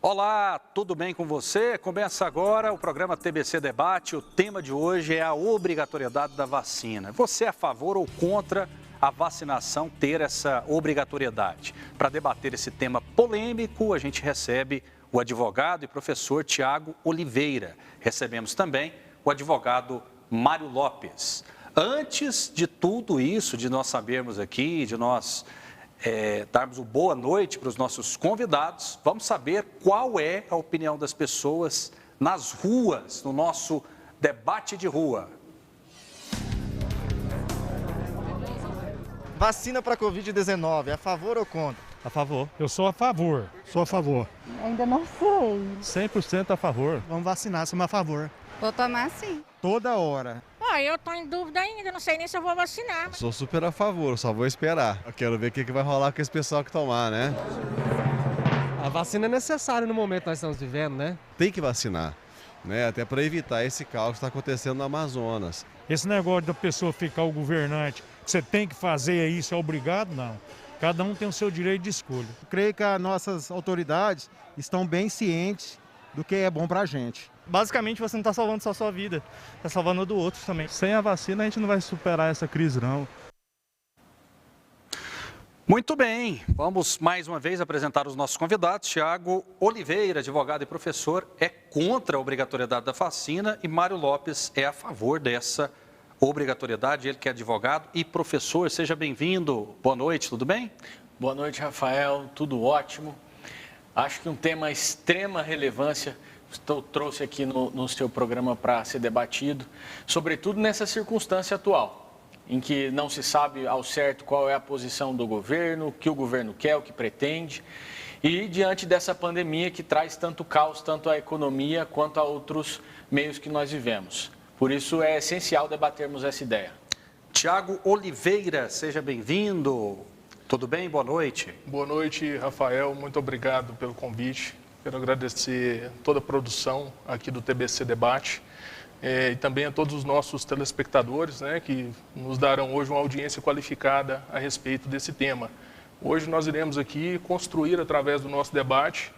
Olá, tudo bem com você? Começa agora o programa TBC Debate. O tema de hoje é a obrigatoriedade da vacina. Você é a favor ou contra a vacinação ter essa obrigatoriedade? Para debater esse tema polêmico, a gente recebe o advogado e professor Tiago Oliveira. Recebemos também o advogado Mário Lopes. Antes de tudo isso, de nós sabermos aqui, de nós darmos uma boa noite para os nossos convidados, vamos saber qual é a opinião das pessoas nas ruas, no nosso debate de rua. Vacina para Covid-19, a favor ou contra? A favor. Eu sou a favor. Sou a favor. Ainda não sei. 100% a favor. Vamos vacinar, somos a favor. Vou tomar sim. Toda hora. Eu tô em dúvida ainda, não sei nem se eu vou vacinar. Sou super a favor, só vou esperar. Eu quero ver o que vai rolar com esse pessoal que tomar, né? A vacina é necessária no momento que nós estamos vivendo, né? Tem que vacinar, né? Até para evitar esse caos que está acontecendo no Amazonas. Esse negócio da pessoa ficar o governante, que você tem que fazer isso, é obrigado, não. Cada um tem o seu direito de escolha. Creio que as nossas autoridades estão bem cientes do que é bom para a gente. Basicamente você não está salvando só a sua vida, está salvando a do outro também. Sem a vacina a gente não vai superar essa crise, não. Muito bem, vamos mais uma vez apresentar os nossos convidados. Tiago Oliveira, advogado e professor, é contra a obrigatoriedade da vacina e Mário Lopes é a favor dessa obrigatoriedade, ele que é advogado e professor. Seja bem-vindo, boa noite, tudo bem? Boa noite, Rafael, tudo ótimo. Acho que um tema de extrema relevância trouxe aqui no seu programa para ser debatido, sobretudo nessa circunstância atual, em que não se sabe ao certo qual é a posição do governo, o que o governo quer, o que pretende, e diante dessa pandemia que traz tanto caos, tanto à economia quanto a outros meios que nós vivemos. Por isso é essencial debatermos essa ideia. Tiago Oliveira, seja bem-vindo. Tudo bem? Boa noite. Boa noite, Rafael. Muito obrigado pelo convite. Quero agradecer toda a produção aqui do TBC Debate e também a todos os nossos telespectadores, né, que nos darão hoje uma audiência qualificada a respeito desse tema. Hoje nós iremos aqui construir, através do nosso debate,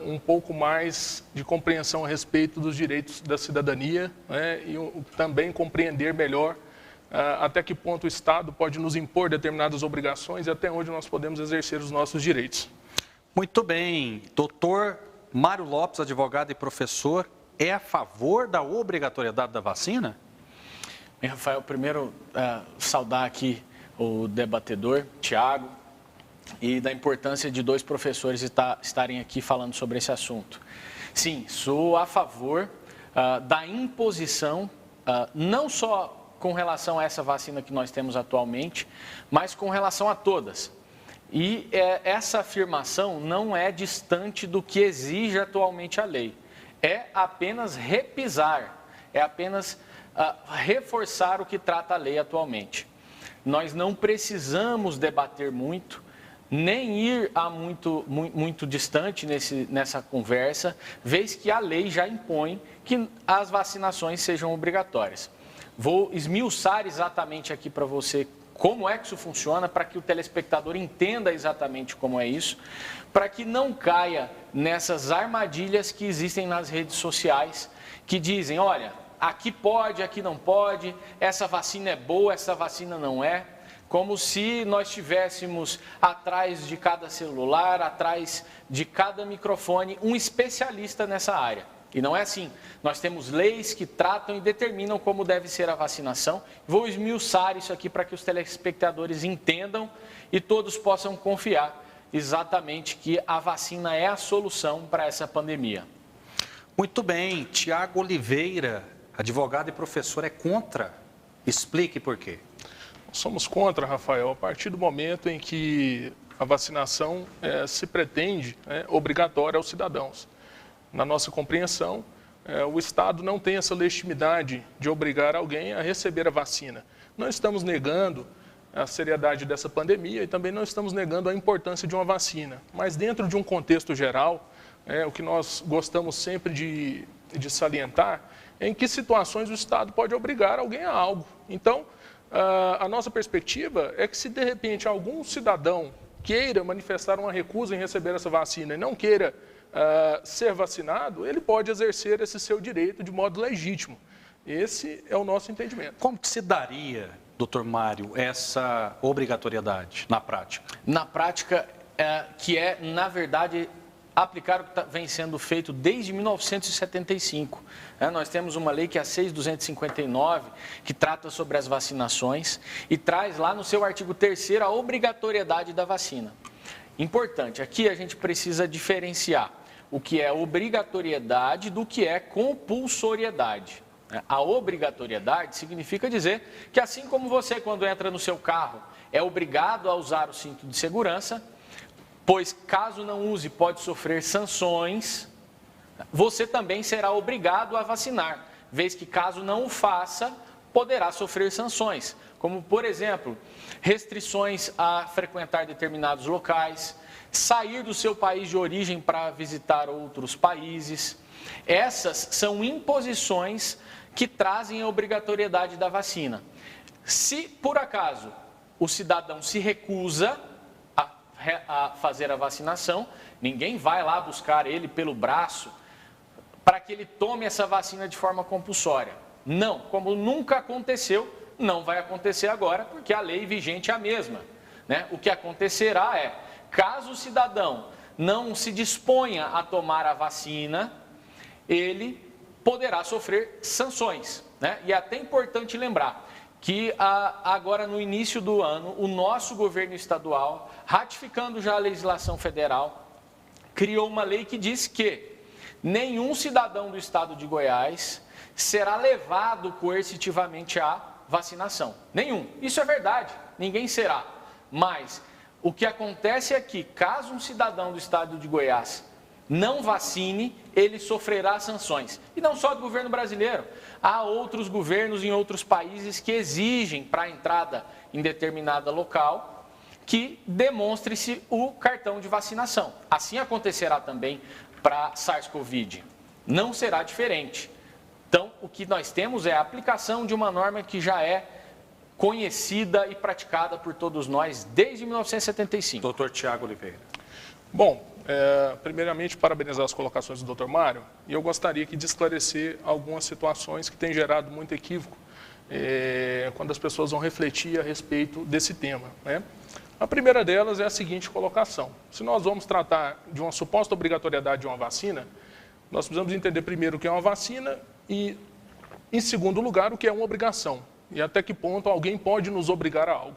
um pouco mais de compreensão a respeito dos direitos da cidadania, né, e também compreender melhor até que ponto o Estado pode nos impor determinadas obrigações e até onde nós podemos exercer os nossos direitos. Muito bem. Doutor Mário Lopes, advogado e professor, é a favor da obrigatoriedade da vacina? Bem, Rafael, primeiro saudar aqui o debatedor, Tiago, e da importância de dois professores estarem aqui falando sobre esse assunto. Sim, sou a favor da imposição, não só com relação a essa vacina que nós temos atualmente, mas com relação a todas. E essa afirmação não é distante do que exige atualmente a lei. É apenas repisar, é apenas reforçar o que trata a lei atualmente. Nós não precisamos debater muito, nem ir a muito distante nessa conversa, vez que a lei já impõe que as vacinações sejam obrigatórias. Vou esmiuçar exatamente aqui para você como é que isso funciona, para que o telespectador entenda exatamente como é isso, para que não caia nessas armadilhas que existem nas redes sociais, que dizem, olha, aqui pode, aqui não pode, essa vacina é boa, essa vacina não é, como se nós estivéssemos atrás de cada celular, atrás de cada microfone, um especialista nessa área. E não é assim. Nós temos leis que tratam e determinam como deve ser a vacinação. Vou esmiuçar isso aqui para que os telespectadores entendam e todos possam confiar exatamente que a vacina é a solução para essa pandemia. Muito bem. Tiago Oliveira, advogado e professor, é contra. Explique por quê. Somos contra, Rafael, a partir do momento em que a vacinação se pretende obrigatória aos cidadãos. Na nossa compreensão, o Estado não tem essa legitimidade de obrigar alguém a receber a vacina. Não estamos negando a seriedade dessa pandemia e também não estamos negando a importância de uma vacina. Mas dentro de um contexto geral, o que nós gostamos sempre de salientar é em que situações o Estado pode obrigar alguém a algo. Então, a nossa perspectiva é que se de repente algum cidadão queira manifestar uma recusa em receber essa vacina e não queira ser vacinado, ele pode exercer esse seu direito de modo legítimo. Esse é o nosso entendimento. Como que se daria, doutor Mário, essa obrigatoriedade na prática? Na prática, na verdade, aplicar o que vem sendo feito desde 1975. Nós temos uma lei que é a 6.259, que trata sobre as vacinações e traz lá no seu artigo 3º a obrigatoriedade da vacina. Importante, aqui a gente precisa diferenciar o que é obrigatoriedade do que é compulsoriedade. A obrigatoriedade significa dizer que assim como você, quando entra no seu carro, é obrigado a usar o cinto de segurança, pois caso não use pode sofrer sanções, você também será obrigado a vacinar, vez que caso não o faça, poderá sofrer sanções, como por exemplo, restrições a frequentar determinados locais, sair do seu país de origem para visitar outros países. Essas são imposições que trazem a obrigatoriedade da vacina. Se por acaso o cidadão se recusa a fazer a vacinação, ninguém vai lá buscar ele pelo braço para que ele tome essa vacina de forma compulsória. Não, como nunca aconteceu, não vai acontecer agora, porque a lei vigente é a mesma. O que acontecerá é, caso o cidadão não se disponha a tomar a vacina, ele poderá sofrer sanções. E é até importante lembrar que agora no início do ano, o nosso governo estadual, ratificando já a legislação federal, criou uma lei que diz que nenhum cidadão do estado de Goiás será levado coercitivamente à vacinação. Nenhum. Isso é verdade, ninguém será. Mas o que acontece é que, caso um cidadão do estado de Goiás não vacine, ele sofrerá sanções. E não só do governo brasileiro. Há outros governos em outros países que exigem para a entrada em determinada local que demonstre-se o cartão de vacinação. Assim acontecerá também para SARS-CoV. Não será diferente. Então, o que nós temos é a aplicação de uma norma que já é conhecida e praticada por todos nós desde 1975. Doutor Tiago Oliveira. Bom, primeiramente, parabenizar as colocações do Dr. Mário, e eu gostaria aqui de esclarecer algumas situações que têm gerado muito equívoco quando as pessoas vão refletir a respeito desse tema. A primeira delas é a seguinte colocação: se nós vamos tratar de uma suposta obrigatoriedade de uma vacina, nós precisamos entender primeiro o que é uma vacina e, em segundo lugar, o que é uma obrigação e até que ponto alguém pode nos obrigar a algo.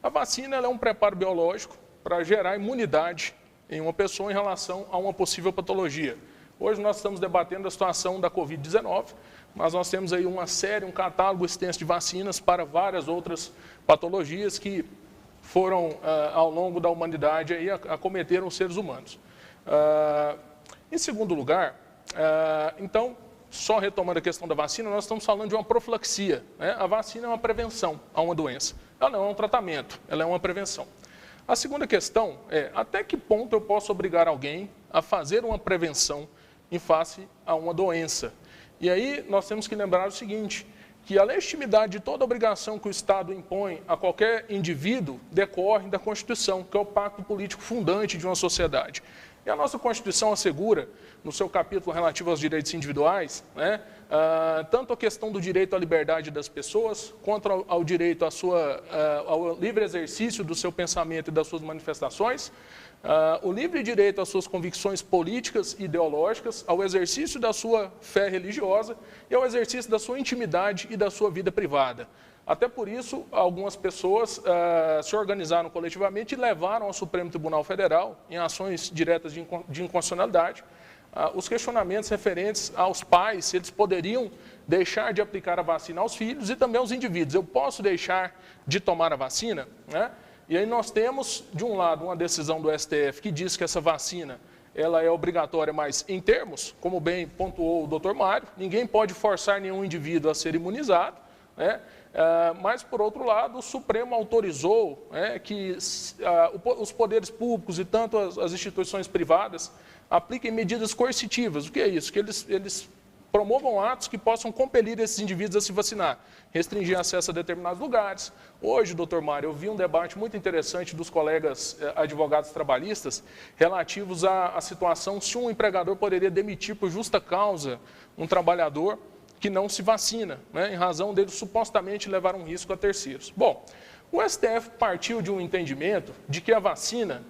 A vacina ela é um preparo biológico para gerar imunidade em uma pessoa em relação a uma possível patologia. Hoje nós estamos debatendo a situação da Covid-19, mas nós temos aí uma série, um catálogo extenso de vacinas para várias outras patologias que foram, ao longo da humanidade, aí, acometeram os seres humanos. Em segundo lugar, então, só retomando a questão da vacina, nós estamos falando de uma profilaxia. A vacina é uma prevenção a uma doença. Ela não é um tratamento, ela é uma prevenção. A segunda questão é, até que ponto eu posso obrigar alguém a fazer uma prevenção em face a uma doença? E aí nós temos que lembrar o seguinte, que a legitimidade de toda obrigação que o Estado impõe a qualquer indivíduo decorre da Constituição, que é o pacto político fundante de uma sociedade. E a nossa Constituição assegura, no seu capítulo relativo aos direitos individuais, tanto a questão do direito à liberdade das pessoas, quanto ao direito ao livre exercício do seu pensamento e das suas manifestações, o livre direito às suas convicções políticas e ideológicas, ao exercício da sua fé religiosa e ao exercício da sua intimidade e da sua vida privada. Até por isso, algumas pessoas se organizaram coletivamente e levaram ao Supremo Tribunal Federal, em ações diretas de inconstitucionalidade, os questionamentos referentes aos pais, se eles poderiam deixar de aplicar a vacina aos filhos e também aos indivíduos. Eu posso deixar de tomar a vacina? E aí nós temos, de um lado, uma decisão do STF que diz que essa vacina ela é obrigatória, mas em termos, como bem pontuou o doutor Mário, ninguém pode forçar nenhum indivíduo a ser imunizado, mas, por outro lado, o Supremo autorizou que os poderes públicos e tanto as instituições privadas apliquem medidas coercitivas. O que é isso? Que eles promovam atos que possam compelir esses indivíduos a se vacinar, restringir acesso a determinados lugares. Hoje, doutor Mário, eu vi um debate muito interessante dos colegas advogados trabalhistas relativos à situação se um empregador poderia demitir por justa causa um trabalhador que não se vacina, né, em razão dele supostamente levar um risco a terceiros. Bom, o STF partiu de um entendimento de que a vacina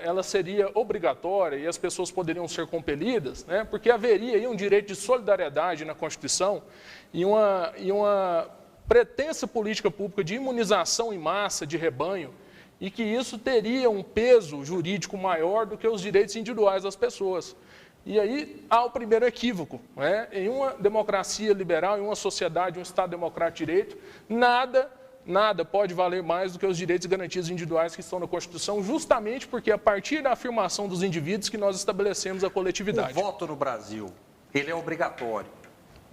ela seria obrigatória e as pessoas poderiam ser compelidas, né, porque haveria aí um direito de solidariedade na Constituição e uma pretensa política pública de imunização em massa, de rebanho, e que isso teria um peso jurídico maior do que os direitos individuais das pessoas. E aí há o primeiro equívoco, né? Em uma democracia liberal, em uma sociedade, um Estado democrático de direito, nada pode valer mais do que os direitos e garantias individuais que estão na Constituição, justamente porque é a partir da afirmação dos indivíduos que nós estabelecemos a coletividade. O voto no Brasil, ele é obrigatório,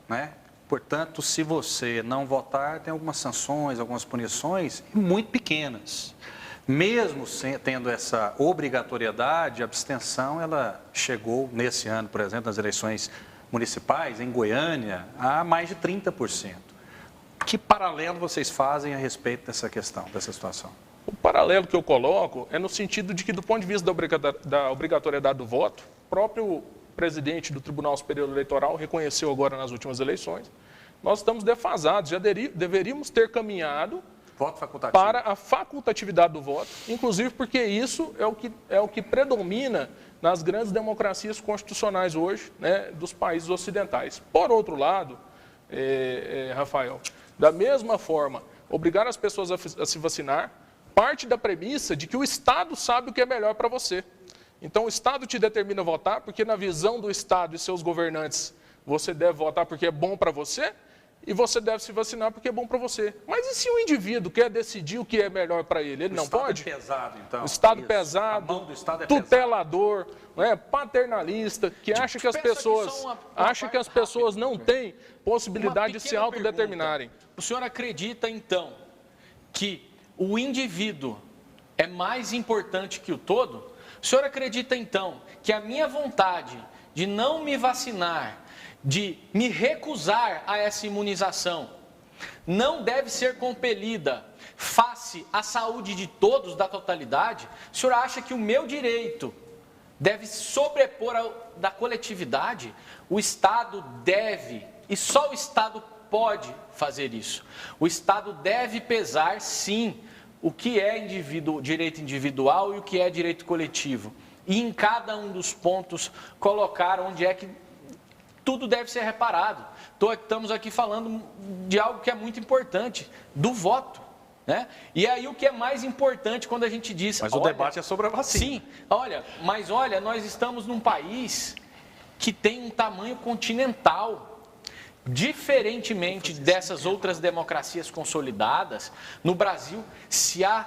né? Portanto, se você não votar, tem algumas sanções, algumas punições muito pequenas. Mesmo tendo essa obrigatoriedade, a abstenção, ela chegou nesse ano, por exemplo, nas eleições municipais, em Goiânia, a mais de 30%. Que paralelo vocês fazem a respeito dessa questão, dessa situação? O paralelo que eu coloco é no sentido de que, do ponto de vista da obrigatoriedade do voto, o próprio presidente do Tribunal Superior Eleitoral reconheceu agora nas últimas eleições, nós estamos defasados, já deveríamos ter caminhado para a facultatividade do voto, inclusive porque isso é o que predomina nas grandes democracias constitucionais hoje, né, dos países ocidentais. Por outro lado, Rafael, da mesma forma, obrigar as pessoas a se vacinar parte da premissa de que o Estado sabe o que é melhor para você. Então, o Estado te determina votar porque, na visão do Estado e seus governantes, você deve votar porque é bom para você e você deve se vacinar porque é bom para você. Mas e se o indivíduo quer decidir o que é melhor para ele? Ele não pode? O Estado é pesado, então. O Estado Isso. pesado, A mão do Estado é tutelador, né, paternalista, que acha que as pessoas não têm possibilidade de se autodeterminarem. O senhor acredita, então, que o indivíduo é mais importante que o todo? O senhor acredita, então, que a minha vontade de não me vacinar, de me recusar a essa imunização, não deve ser compelida face à saúde de todos, da totalidade? O senhor acha que o meu direito deve sobrepor ao da coletividade? O Estado deve, e só o Estado pode fazer isso. O Estado deve pesar, sim, o que é direito individual e o que é direito coletivo. E em cada um dos pontos colocar onde é que tudo deve ser reparado. Estamos aqui falando de algo que é muito importante, do voto, né? E aí o que é mais importante quando a gente diz... Mas o debate é sobre a vacina. Sim, olha, nós estamos num país que tem um tamanho continental. Diferentemente dessas outras democracias consolidadas, no Brasil, se a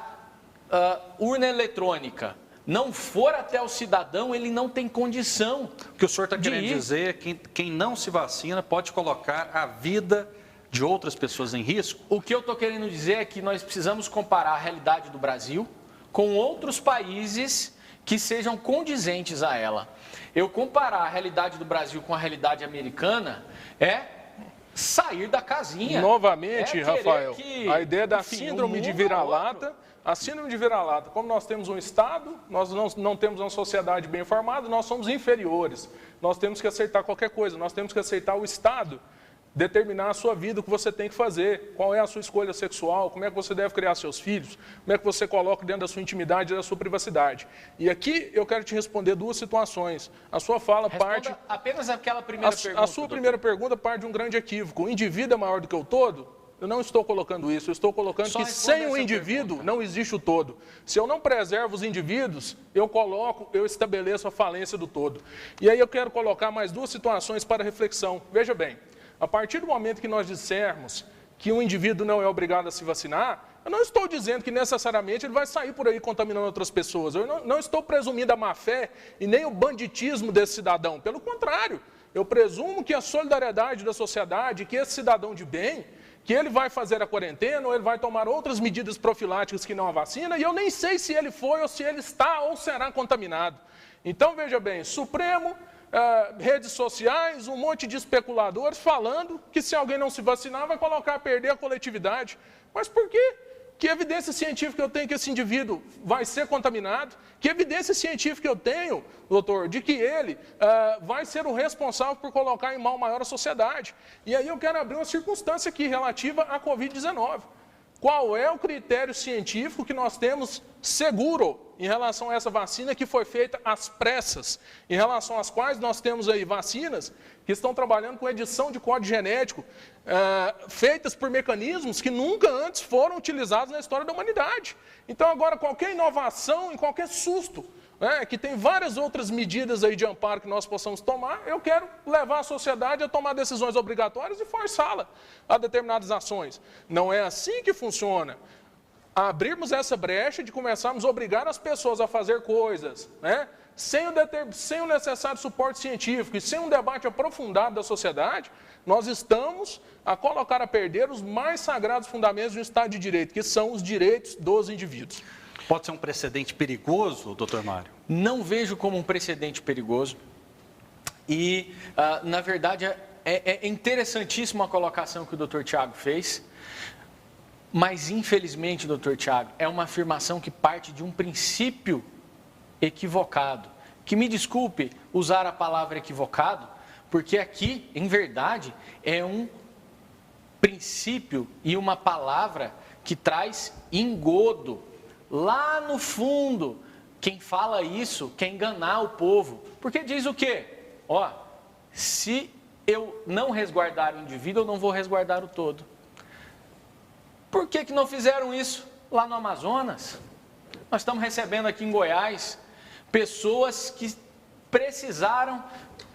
urna eletrônica não for até o cidadão, ele não tem condição. O que o senhor está querendo dizer é que quem não se vacina pode colocar a vida de outras pessoas em risco? O que eu estou querendo dizer é que nós precisamos comparar a realidade do Brasil com outros países que sejam condizentes a ela. Eu comparar a realidade do Brasil com a realidade americana sair da casinha. Novamente, Rafael, a ideia da síndrome de vira-lata. A síndrome de vira-lata, como nós temos um Estado, nós não temos uma sociedade bem formada, nós somos inferiores. Nós temos que aceitar qualquer coisa, nós temos que aceitar o Estado determinar a sua vida, o que você tem que fazer, qual é a sua escolha sexual, como é que você deve criar seus filhos, como é que você coloca dentro da sua intimidade e da sua privacidade. E aqui eu quero te responder duas situações. A sua fala parte... apenas aquela primeira pergunta. A sua primeira pergunta parte de um grande equívoco. O indivíduo é maior do que o todo? Eu não estou colocando isso, eu estou colocando que sem o indivíduo não existe o todo. Se eu não preservo os indivíduos, eu estabeleço a falência do todo. E aí eu quero colocar mais duas situações para reflexão. Veja bem, a partir do momento que nós dissermos que um indivíduo não é obrigado a se vacinar, eu não estou dizendo que necessariamente ele vai sair por aí contaminando outras pessoas. Eu não estou presumindo a má-fé e nem o banditismo desse cidadão. Pelo contrário, eu presumo que a solidariedade da sociedade, que esse cidadão de bem, que ele vai fazer a quarentena ou ele vai tomar outras medidas profiláticas que não a vacina, e eu nem sei se ele foi ou se ele está ou será contaminado. Então, veja bem, Supremo, redes sociais, um monte de especuladores falando que se alguém não se vacinar vai colocar a perder a coletividade. Mas por quê? Que evidência científica eu tenho que esse indivíduo vai ser contaminado? Que evidência científica eu tenho, doutor, de que ele vai ser o responsável por colocar em mal maior a sociedade? E aí eu quero abrir uma circunstância aqui relativa à Covid-19. Qual é o critério científico que nós temos seguro em relação a essa vacina que foi feita às pressas, em relação às quais nós temos aí vacinas que estão trabalhando com edição de código genético, feitas por mecanismos que nunca antes foram utilizados na história da humanidade. Então agora qualquer inovação, em qualquer susto, que tem várias outras medidas aí de amparo que nós possamos tomar, eu quero levar a sociedade a tomar decisões obrigatórias e forçá-la a determinadas ações. Não é assim que funciona. Abrirmos essa brecha de começarmos a obrigar as pessoas a fazer coisas, sem o necessário suporte científico e sem um debate aprofundado da sociedade, nós estamos a colocar a perder os mais sagrados fundamentos do Estado de Direito, que são os direitos dos indivíduos. Pode ser um precedente perigoso, doutor Mário? Não vejo como um precedente perigoso e, na verdade, é interessantíssima a colocação que o doutor Tiago fez, mas, infelizmente, doutor Tiago, é uma afirmação que parte de um princípio equivocado. Que me desculpe usar a palavra equivocado, porque aqui, em verdade, é um princípio e uma palavra que traz engodo. Lá no fundo, quem fala isso quer enganar o povo. Porque diz o quê? Se eu não resguardar o indivíduo, eu não vou resguardar o todo. Por que não fizeram isso lá no Amazonas? Nós estamos recebendo aqui em Goiás pessoas que precisaram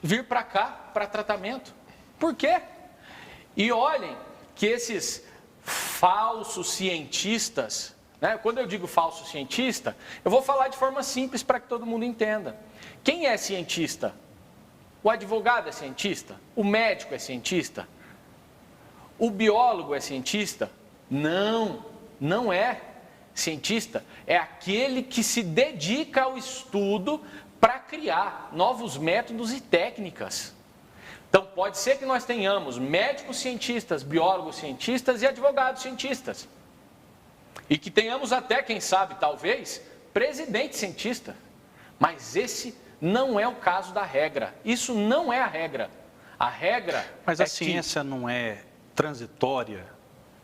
vir para cá para tratamento. Por quê? E olhem que esses falsos cientistas, quando eu digo falso cientista, eu vou falar de forma simples para que todo mundo entenda. Quem é cientista? O advogado é cientista? O médico é cientista? O biólogo é cientista? Não, não é cientista. É aquele que se dedica ao estudo para criar novos métodos e técnicas. Então, pode ser que nós tenhamos médicos cientistas, biólogos cientistas e advogados cientistas. E que tenhamos até, quem sabe, talvez, presidente cientista. Mas esse não é o caso da regra. Isso não é a regra. A regra Mas a ciência não é transitória?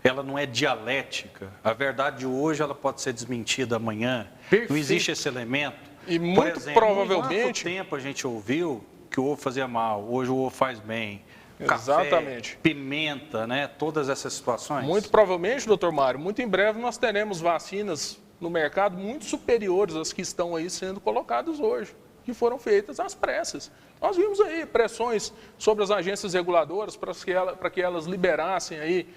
Ela não é dialética. A verdade de hoje ela pode ser desmentida amanhã. Perfeito. Não existe esse elemento. E muito provavelmente... Quanto tempo a gente ouviu que o ovo fazia mal, hoje o ovo faz bem. Exatamente. Café, pimenta, todas essas situações. Muito provavelmente, doutor Mário, muito em breve nós teremos vacinas no mercado muito superiores às que estão aí sendo colocadas hoje, que foram feitas às pressas. Nós vimos aí pressões sobre as agências reguladoras para que elas liberassem aí,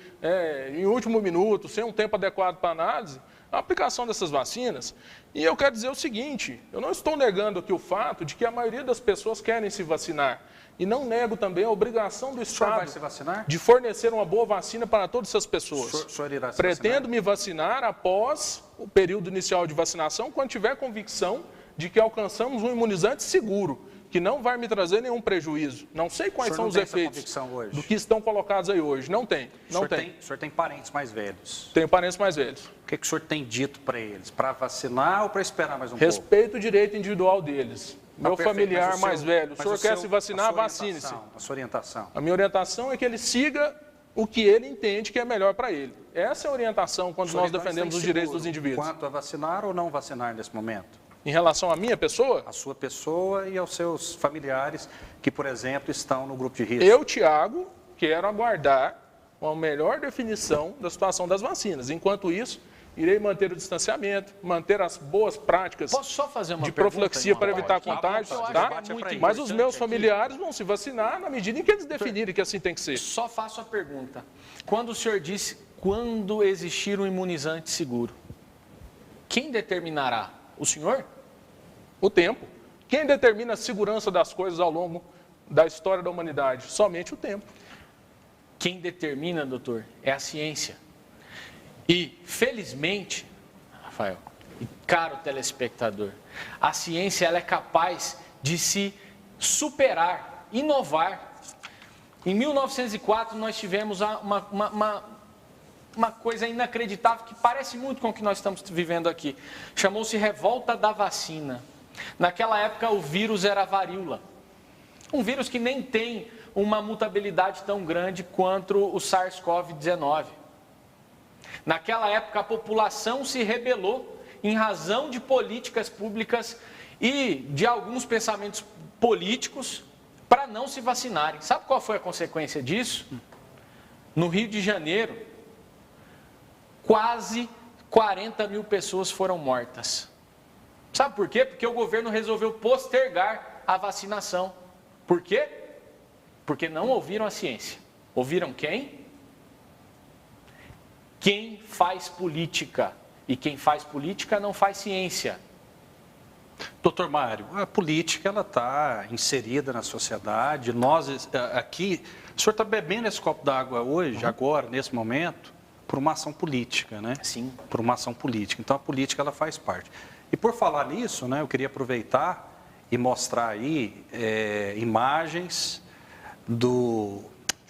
em último minuto, sem um tempo adequado para análise, a aplicação dessas vacinas. E eu quero dizer o seguinte, eu não estou negando aqui o fato de que a maioria das pessoas querem se vacinar. E não nego também a obrigação do Estado vai se vacinar? De fornecer uma boa vacina para todas essas pessoas. O senhor irá se Pretendo me vacinar após o período inicial de vacinação, quando tiver convicção de que alcançamos um imunizante seguro, que não vai me trazer nenhum prejuízo. Não sei quais são os efeitos do que estão colocados aí hoje. Não tem. Não tem. O senhor tem parentes mais velhos? Tenho parentes mais velhos. O que o senhor tem dito para eles? Para vacinar ou para esperar mais um pouco? Respeito o direito individual deles. Meu familiar mais velho. O senhor quer se vacinar, vacine-se. A sua orientação? A minha orientação é que ele siga o que ele entende que é melhor para ele. Essa é a orientação quando nós defendemos os direitos dos indivíduos. Quanto a vacinar ou não vacinar nesse momento? Em relação à minha pessoa? A sua pessoa e aos seus familiares que, por exemplo, estão no grupo de risco. Eu, Tiago, quero aguardar uma melhor definição da situação das vacinas. Enquanto isso, irei manter o distanciamento, manter as boas práticas de profilaxia para evitar contágios, tá? Mas os meus familiares vão se vacinar na medida em que eles definirem que assim tem que ser. Só faço a pergunta. Quando o senhor disse quando existir um imunizante seguro, quem determinará? O senhor? O tempo. Quem determina a segurança das coisas ao longo da história da humanidade? Somente o tempo. Quem determina, doutor, é a ciência. E, felizmente, Rafael, e caro telespectador, a ciência ela é capaz de se superar, inovar. Em 1904, nós tivemos uma coisa inacreditável que parece muito com o que nós estamos vivendo aqui. Chamou-se Revolta da Vacina. Naquela época, o vírus era a varíola. Um vírus que nem tem uma mutabilidade tão grande quanto o SARS-CoV-19. Naquela época, a população se rebelou em razão de políticas públicas e de alguns pensamentos políticos para não se vacinarem. Sabe qual foi a consequência disso? No Rio de Janeiro, quase 40 mil pessoas foram mortas. Sabe por quê? Porque o governo resolveu postergar a vacinação. Por quê? Porque não ouviram a ciência. Ouviram quem? Quem faz política. E quem faz política não faz ciência. Doutor Mário, a política está inserida na sociedade. Nós aqui, o senhor está bebendo esse copo d'água hoje, agora, nesse momento, por uma ação política, né? Sim. Por uma ação política. Então, a política ela faz parte. E por falar nisso, né, eu queria aproveitar e mostrar aí imagens de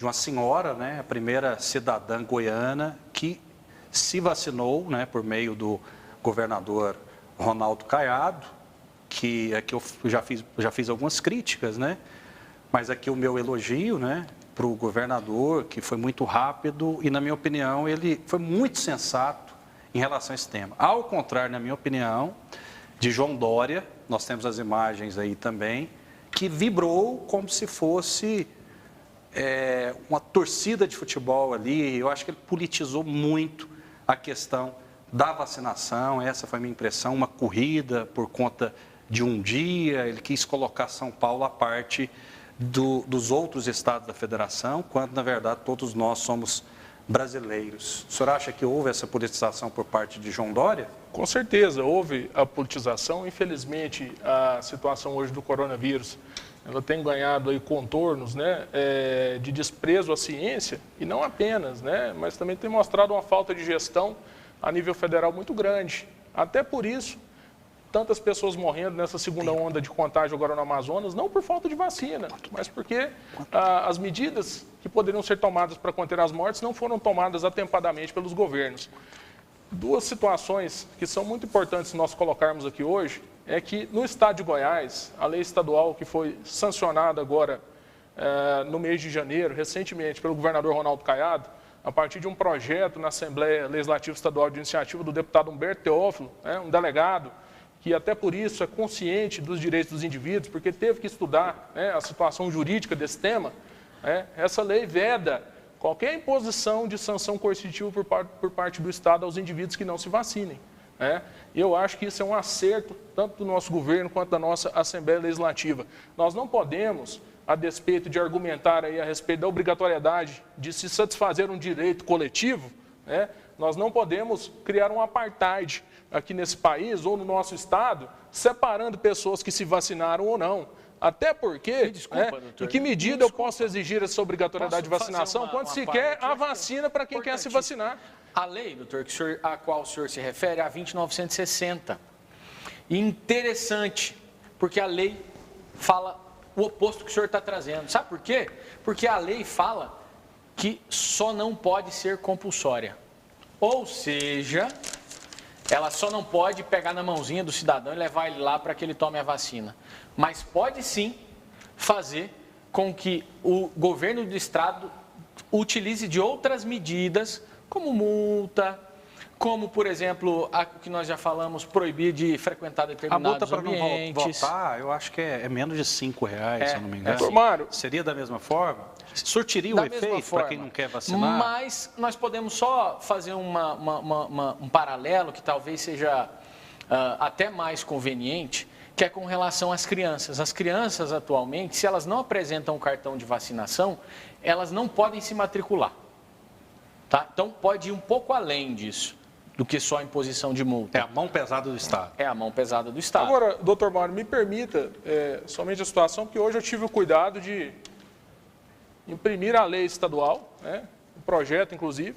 uma senhora, né, a primeira cidadã goiana que se vacinou, né, por meio do governador Ronaldo Caiado, que aqui eu já fiz algumas críticas, né, mas aqui o meu elogio, né, para o governador, que foi muito rápido e, na minha opinião, ele foi muito sensato em relação a esse tema. Ao contrário, na minha opinião, de João Dória, nós temos as imagens aí também, que vibrou como se fosse uma torcida de futebol ali. Eu acho que ele politizou muito a questão da vacinação, essa foi a minha impressão, uma corrida por conta de um dia, ele quis colocar São Paulo à parte dos outros estados da federação, quando, na verdade, todos nós somos brasileiros. O senhor acha que houve essa politização por parte de João Dória? Com certeza, houve a politização. Infelizmente, a situação hoje do coronavírus, ela tem ganhado aí contornos, né, de desprezo à ciência, e não apenas, né, mas também tem mostrado uma falta de gestão a nível federal muito grande. Até por isso, tantas pessoas morrendo nessa segunda onda de contágio agora no Amazonas, não por falta de vacina, mas porque as medidas que poderiam ser tomadas para conter as mortes não foram tomadas atempadamente pelos governos. Duas situações que são muito importantes nós colocarmos aqui hoje é que no estado de Goiás, a lei estadual que foi sancionada agora no mês de janeiro, recentemente, pelo governador Ronaldo Caiado, a partir de um projeto na Assembleia Legislativa Estadual de iniciativa do deputado Humberto Teófilo, um delegado, que até por isso é consciente dos direitos dos indivíduos, porque teve que estudar a situação jurídica desse tema, essa lei veda qualquer imposição de sanção coercitiva por parte do Estado aos indivíduos que não se vacinem. Eu acho que isso é um acerto, tanto do nosso governo quanto da nossa Assembleia Legislativa. Nós não podemos, a despeito de argumentar aí a respeito da obrigatoriedade de se satisfazer um direito coletivo, nós não podemos criar um apartheid aqui nesse país ou no nosso estado, separando pessoas que se vacinaram ou não. Até porque, em que medida eu posso exigir essa obrigatoriedade de vacinação quando se quer a vacina para quem quer se vacinar? A lei, doutor, a qual o senhor se refere é a 20.960. E interessante, porque a lei fala o oposto que o senhor está trazendo. Sabe por quê? Porque a lei fala que só não pode ser compulsória. Ou seja, ela só não pode pegar na mãozinha do cidadão e levar ele lá para que ele tome a vacina. Mas pode sim fazer com que o governo do estado utilize de outras medidas, como multa, como, por exemplo, o que nós já falamos, proibir de frequentar determinados ambientes. A multa para não votar, eu acho que é menos de R$5, se eu não me engano. Mário, seria da mesma forma? Surtiria o efeito para quem não quer vacinar? Mas nós podemos só fazer um paralelo que talvez seja até mais conveniente, que é com relação às crianças. As crianças, atualmente, se elas não apresentam o cartão de vacinação, elas não podem se matricular. Tá? Então, pode ir um pouco além disso, do que só a imposição de multa. É a mão pesada do Estado. É a mão pesada do Estado. Agora, doutor Mário, me permita somente a situação, porque hoje eu tive o cuidado de imprimir a lei estadual, o projeto, inclusive,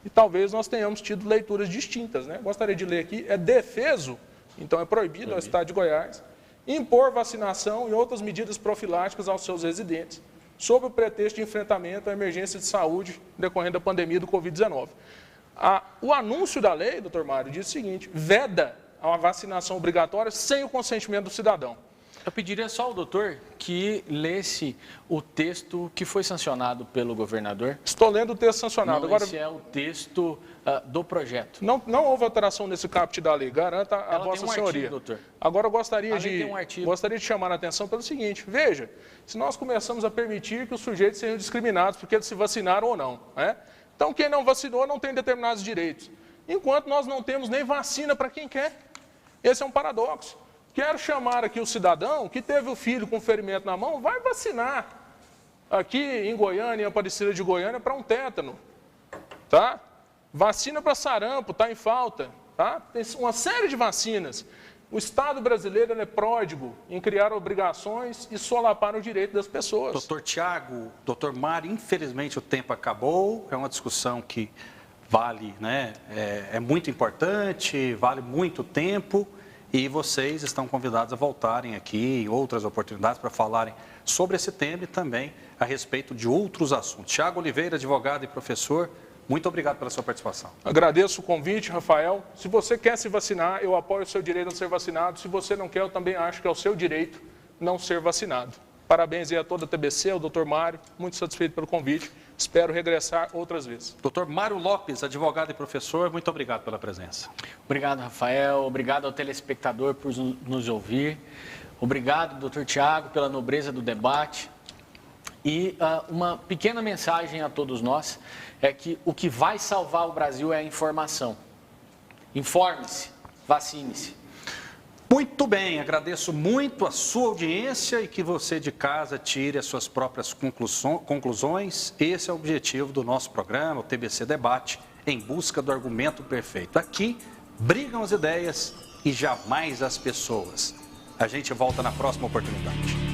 e talvez nós tenhamos tido leituras distintas. Gostaria de ler aqui, é defeso, então é proibido ao Estado de Goiás, impor vacinação e outras medidas profiláticas aos seus residentes, sob o pretexto de enfrentamento à emergência de saúde decorrente da pandemia do Covid-19. O anúncio da lei, doutor Mário, diz o seguinte: veda a vacinação obrigatória sem o consentimento do cidadão. Eu pediria só ao doutor que lesse o texto que foi sancionado pelo governador. Estou lendo o texto sancionado. Agora, esse é o texto do projeto. Não houve alteração nesse caput da lei, garanta a Vossa Senhoria. Artigo, doutor. Agora, eu gostaria de chamar a atenção pelo seguinte: veja, se nós começamos a permitir que os sujeitos sejam discriminados porque eles se vacinaram ou não, né? Então, quem não vacinou não tem determinados direitos, enquanto nós não temos nem vacina para quem quer. Esse é um paradoxo. Quero chamar aqui o cidadão que teve o filho com ferimento na mão, vai vacinar aqui em Goiânia, em Aparecida de Goiânia, para um tétano, tá? Vacina para sarampo, está em falta, tá? Tem uma série de vacinas. O Estado brasileiro é pródigo em criar obrigações e solapar o direito das pessoas. Doutor Tiago, doutor Mário, infelizmente o tempo acabou, é uma discussão que vale, né? É muito importante, vale muito tempo. E vocês estão convidados a voltarem aqui em outras oportunidades para falarem sobre esse tema e também a respeito de outros assuntos. Tiago Oliveira, advogado e professor, muito obrigado pela sua participação. Agradeço o convite, Rafael. Se você quer se vacinar, eu apoio o seu direito a ser vacinado. Se você não quer, eu também acho que é o seu direito não ser vacinado. Parabéns aí a toda a TBC, ao doutor Mário, muito satisfeito pelo convite. Espero regressar outras vezes. Doutor Mário Lopes, advogado e professor, muito obrigado pela presença. Obrigado, Rafael. Obrigado ao telespectador por nos ouvir. Obrigado, doutor Tiago, pela nobreza do debate. E uma pequena mensagem a todos nós é que o que vai salvar o Brasil é a informação. Informe-se, vacine-se. Muito bem, agradeço muito a sua audiência e que você de casa tire as suas próprias conclusões. Esse é o objetivo do nosso programa, o TBC Debate, em busca do argumento perfeito. Aqui brigam as ideias e jamais as pessoas. A gente volta na próxima oportunidade.